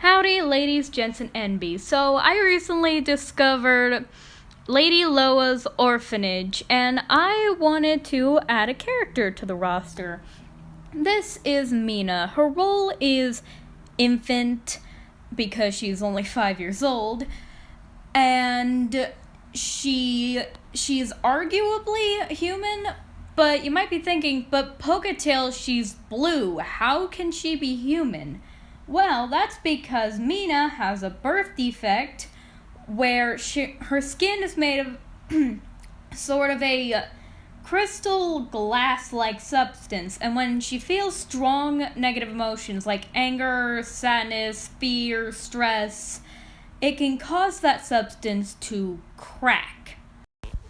Howdy, ladies, gents, and NB. So, I recently discovered Lady Loa's orphanage, and I wanted to add a character to the roster. This is Mina. Her role is infant, because she's only 5 years old, and she's arguably human, but you might be thinking, but Poketail, she's blue. How can she be human? Well, that's because Mina has a birth defect where her skin is made of sort of a crystal glass-like substance, and when she feels strong negative emotions like anger, sadness, fear, stress, it can cause that substance to crack.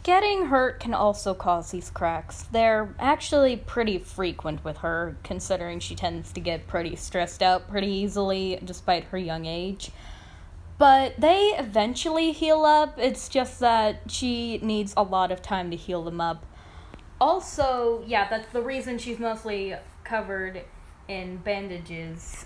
Getting hurt can also cause these cracks. They're actually pretty frequent with her, considering she tends to get pretty stressed out pretty easily, despite her young age. But they eventually heal up, it's just that she needs a lot of time to heal them up. Also, yeah, that's the reason she's mostly covered in bandages.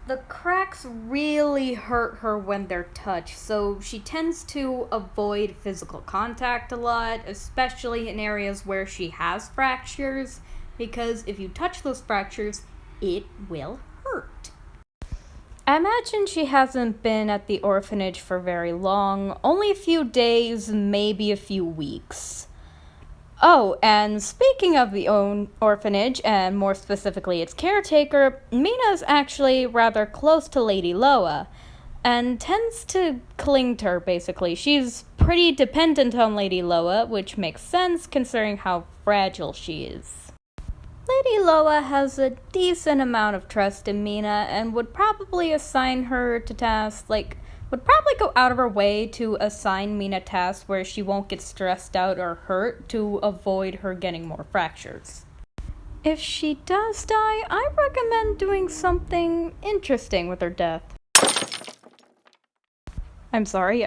The cracks really hurt her when they're touched, so she tends to avoid physical contact a lot, especially in areas where she has fractures, because if you touch those fractures, it will hurt. I imagine she hasn't been at the orphanage for very long, only a few days, maybe a few weeks. Oh, and speaking of the orphanage, and more specifically its caretaker, Mina's actually rather close to Lady Loa, and tends to cling to her, basically. She's pretty dependent on Lady Loa, which makes sense considering how fragile she is. Lady Loa has a decent amount of trust in Mina, and would probably assign her to tasks, would probably go out of her way to assign Mina tasks where she won't get stressed out or hurt to avoid her getting more fractures. If she does die, I recommend doing something interesting with her death. I'm sorry.